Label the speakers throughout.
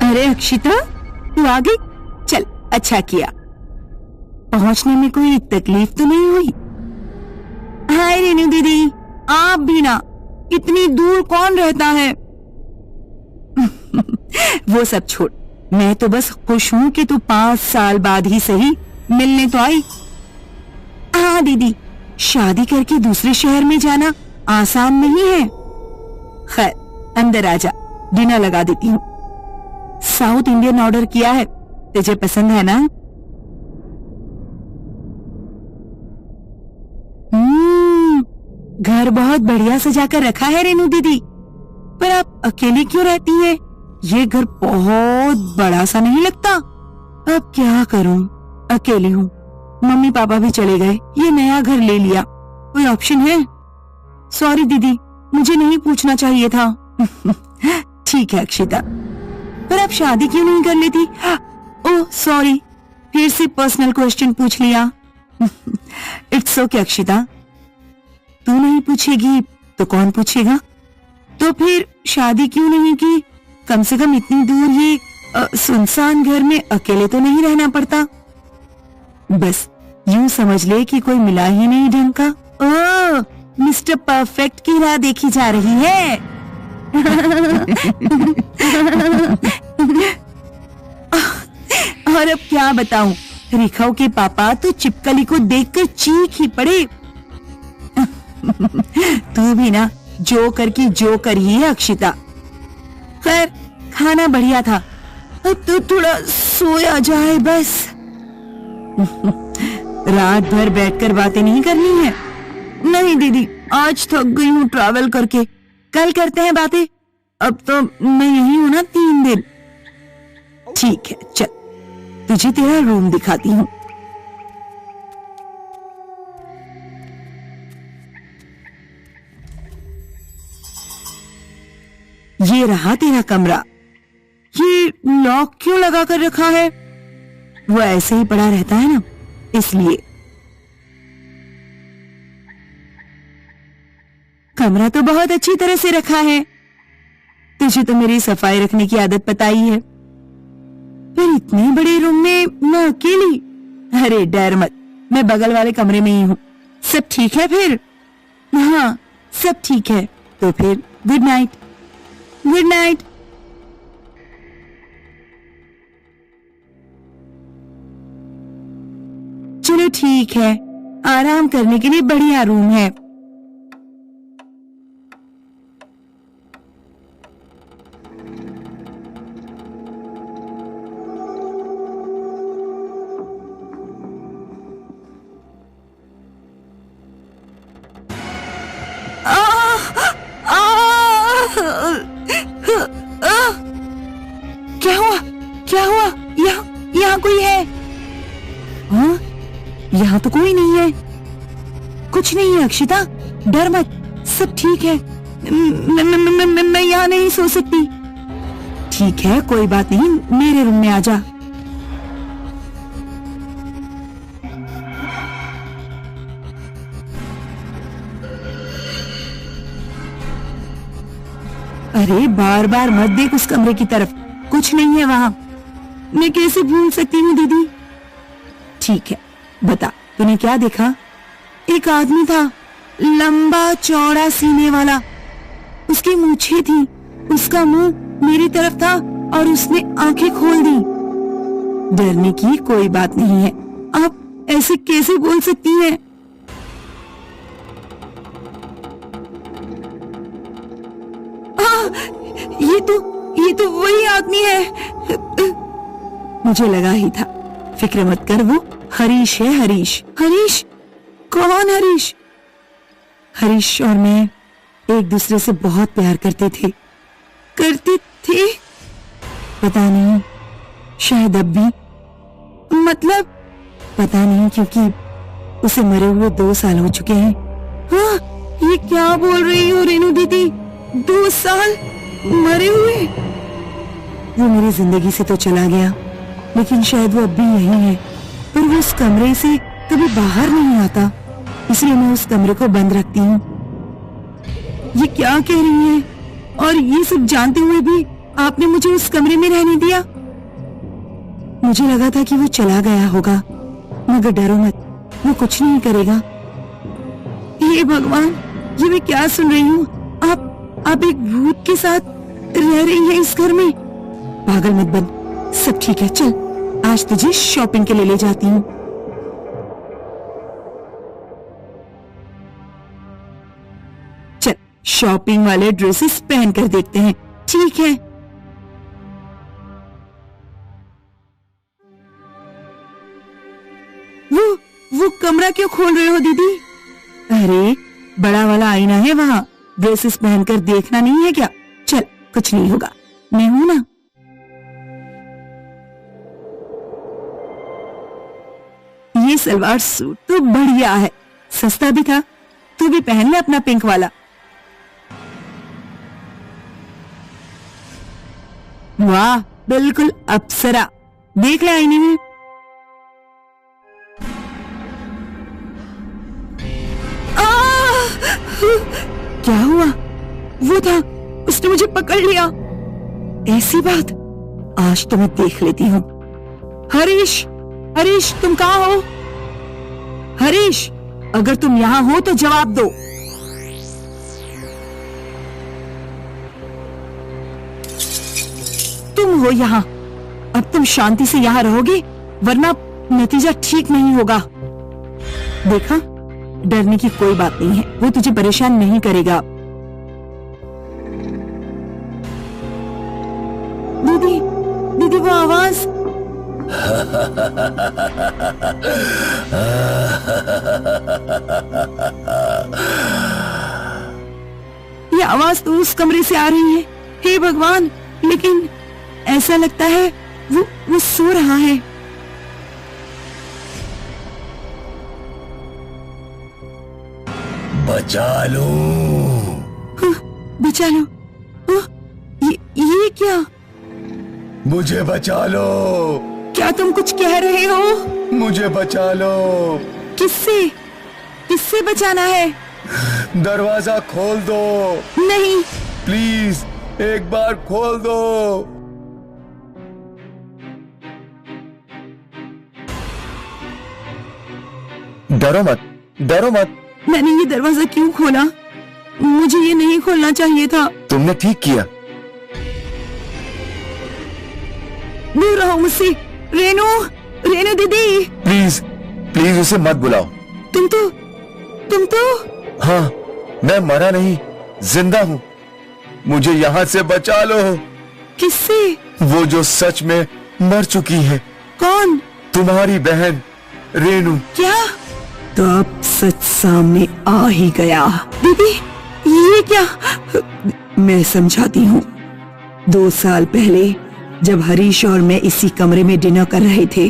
Speaker 1: अरे अक्षिता, तू आ गई? चल, अच्छा किया। पहुंचने में कोई तकलीफ तो नहीं हुई? हाय रेनू दीदी, आप भी ना, इतनी दूर कौन रहता है? वो सब छोड़, मैं तो बस खुश हूँ कि तू 5 साल बाद ही सही मिलने तो आई। हाँ दीदी, शादी करके दूसरे शहर में जाना आसान नहीं है। खैर, अंदर आजा, डिनर लगा देती हूँ। साउथ इंडियन ऑर्डर किया है, तुझे पसंद है ना? घर बहुत बढ़िया सजाकर रखा है रेनू दीदी, पर आप अकेली क्यों रहती हैं? ये घर बहुत बड़ा सा नहीं लगता? अब क्या करूं, अकेली हूँ, मम्मी पापा भी चले गए, ये नया घर ले लिया, कोई ऑप्शन है? सॉरी दीदी, मुझे नहीं पूछना चाहिए था। ठीक है अक्षिता, पर आप शादी क्यों नहीं कर लेती? ओह सॉरी, फिर से पर्सनल क्वेश्चन पूछ लिया। इट्स ओके अक्षिता, तू नहीं पूछेगी तो कौन पूछेगा? तो फिर शादी क्यों नहीं की? कम से कम इतनी दूर ये सुनसान घर में अकेले तो नहीं रहना पड़ता। बस यूं समझ ले कि कोई मिला ही नहीं ढंग का। ओह, मिस्टर परफेक्ट की राह देखी जा रही है। और अब क्या बताऊं, रिखाओ के पापा तो चिपकली को देखकर चीख ही पड़े। तू भी ना जोकर की जोकर ही है अक्षिता। खैर, खाना बढ़िया था, अब तो थोड़ा सोया जाए बस। रात भर बैठकर बातें नहीं करनी है। नहीं दीदी, आज थक गई हूँ ट्रैवल करके, कल करते हैं बातें। अब तो मैं यही हूँ ना 3 दिन। ठीक है, चल तुझे तेरा रूम दिखाती हूँ। ये रहा तेरा कमरा। ये लॉक क्यों लगा कर रखा है? वो ऐसे ही पड़ा रहता है ना, इसलिए। कमरा तो बहुत अच्छी तरह से रखा है, तुझे तो मेरी सफाई रखने की आदत पता ही है, पर इतने बड़े रूम में मैं अकेली? अरे डर मत, मैं बगल वाले कमरे में ही हूँ। सब ठीक है फिर? हाँ, सब ठीक है। तो फिर गुड नाइट। Good night. चलो ठीक है, आराम करने के लिए बढ़िया रूम है। क्या हुआ? क्या हुआ? यहाँ कोई है? हाँ, यहाँ तो कोई नहीं है। कुछ नहीं है अक्षिता, डर मत, सब ठीक है। मैं यहाँ नहीं सो सकती। ठीक है, कोई बात नहीं, मेरे रूम में आ जा। अरे बार बार मत देख उस कमरे की तरफ, कुछ नहीं है वहां। मैं कैसे भूल सकती हूँ दीदी? ठीक है, बता तूने क्या देखा? एक आदमी था, लंबा चौड़ा सीने वाला, उसकी मूछें थी, उसका मुंह मेरी तरफ था और उसने आंखें खोल दी। डरने की कोई बात नहीं है, आप ऐसे कैसे बोल सकती हैं? ये तो वही आदमी है। मुझे लगा ही था, फिक्र मत कर, वो हरीश है। हरीश? हरीश? कौन हरीश? हरीश और मैं एक दूसरे से बहुत प्यार करते थे। पता नहीं, शायद अब भी। मतलब? पता नहीं, क्योंकि उसे मरे हुए 2 साल हो चुके हैं। हाँ, ये क्या बोल रही हो रेनू दीदी? 2 साल मरे हुए? वो मेरी जिंदगी से तो चला गया, लेकिन शायद वो अब भी यही है, पर वो उस कमरे से कभी बाहर नहीं आता, इसलिए मैं उस कमरे को बंद रखती हूँ। ये क्या कह रही है? और ये सब जानते हुए भी आपने मुझे उस कमरे में रहने दिया। मुझे लगा था कि वो चला गया होगा, मगर डरो मत, वो कुछ नहीं करेगा। हे भगवान, ये मैं क्या सुन रही हूँ? आप एक भूत के साथ रह रही हैं इस घर में। पागल मत बन, सब ठीक है। चल, आज तुझे शॉपिंग के लिए ले जाती हूँ। चल, शॉपिंग वाले ड्रेसेस पहन कर देखते हैं। ठीक है। वो कमरा क्यों खोल रहे हो दीदी? अरे, बड़ा वाला आईना है वहाँ, ड्रेसेस पहनकर देखना नहीं है क्या? चल, कुछ नहीं होगा, मैं हूं ना। ये सलवार सूट तो बढ़िया है, सस्ता भी था। तू भी पहन ले अपना पिंक वाला। वाह, बिल्कुल अप्सरा। देख ले आईने में। क्या हुआ? वो था, उसने मुझे पकड़ लिया। ऐसी बात, आज तो मैं देख लेती हूँ। हरीश, हरीश, तुम कहाँ हो? हरीश, अगर तुम यहाँ हो तो जवाब दो। तुम हो यहाँ। अब तुम शांति से यहाँ रहोगे, वरना नतीजा ठीक नहीं होगा। देखा, डरने की कोई बात नहीं है, वो तुझे परेशान नहीं करेगा। दीदी, दीदी, वो आवाज। ये आवाज तो उस कमरे से आ रही है। हे भगवान, लेकिन ऐसा लगता है वो सो रहा है।
Speaker 2: बचा लो।
Speaker 1: हाँ, बचा लो। हाँ, ये क्या?
Speaker 2: मुझे बचा लो।
Speaker 1: क्या तुम कुछ कह रहे हो?
Speaker 2: मुझे बचा लो।
Speaker 1: किससे? किससे बचाना है?
Speaker 2: दरवाजा खोल दो।
Speaker 1: नहीं,
Speaker 2: प्लीज एक बार खोल दो। डरो मत, डरो मत।
Speaker 1: मैंने ये दरवाजा क्यों खोला? मुझे ये नहीं खोलना चाहिए था।
Speaker 2: तुमने ठीक किया।
Speaker 1: दूर रहो मुझसे। रेनू, रेनू दीदी।
Speaker 2: प्लीज, प्लीज उसे मत बुलाओ।
Speaker 1: तुम तो
Speaker 2: हाँ, मैं मरा नहीं, जिंदा हूँ। मुझे यहाँ से बचा लो।
Speaker 1: किससे?
Speaker 2: वो जो सच में मर चुकी है।
Speaker 1: कौन?
Speaker 2: तुम्हारी बहन रेनू।
Speaker 1: क्या? तो अब सच सामने आ ही गया। दीदी, ये क्या? मैं समझाती हूँ। 2 साल पहले जब हरीश और मैं इसी कमरे में डिनर कर रहे थे,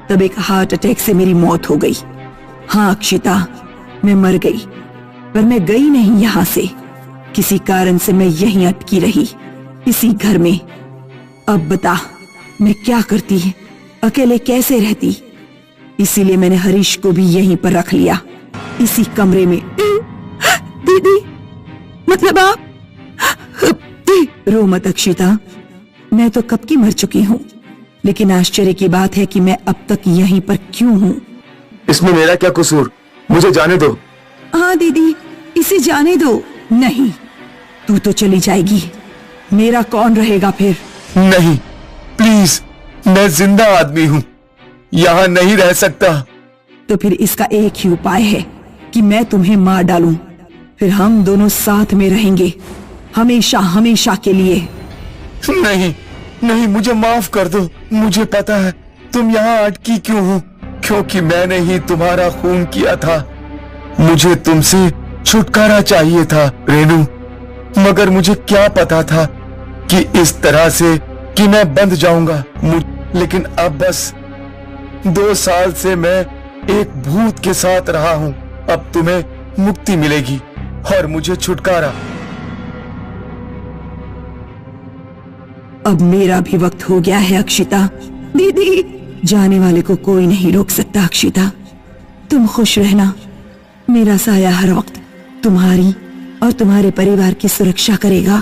Speaker 1: तब एक हार्ट अटैक से मेरी मौत हो गई। हाँ अक्षिता, मैं मर गई, पर मैं गई नहीं यहाँ से। किसी कारण से मैं यहीं अटकी रही, इसी घर में। अब बता, मैं क्या करती, अकेले कैसे रहती? इसीलिए मैंने हरीश को भी यहीं पर रख लिया, इसी कमरे में। दीदी, मतलब आप? रो मत अक्षिता, मैं तो कब की मर चुकी हूँ, लेकिन आश्चर्य की बात है कि मैं अब तक यहीं पर क्यों हूँ।
Speaker 2: इसमें मेरा क्या कसूर? मुझे जाने दो।
Speaker 1: हाँ दीदी, इसे जाने दो। नहीं, तू तो चली जाएगी, मेरा कौन रहेगा फिर?
Speaker 2: नहीं, प्लीज, मैं जिंदा आदमी हूँ, यहाँ नहीं रह सकता।
Speaker 1: तो फिर इसका एक ही उपाय है कि मैं तुम्हें मार डालूं, फिर हम दोनों साथ में रहेंगे, हमेशा हमेशा के लिए।
Speaker 2: नहीं, नहीं, मुझे माफ कर दो। मुझे पता है तुम यहाँ अटकी क्यों हो, क्योंकि मैंने ही तुम्हारा खून किया था। मुझे तुमसे छुटकारा चाहिए था रेनू, मगर मुझे क्या पता था कि इस तरह से कि मैं बंध जाऊंगा। लेकिन अब बस 2 साल से मैं एक भूत के साथ रहा हूँ। अब तुम्हें मुक्ति मिलेगी और मुझे छुटकारा।
Speaker 1: अब मेरा भी वक्त हो गया है अक्षिता। दीदी, जाने वाले को कोई नहीं रोक सकता अक्षिता। तुम खुश रहना, मेरा साया हर वक्त तुम्हारी और तुम्हारे परिवार की सुरक्षा करेगा।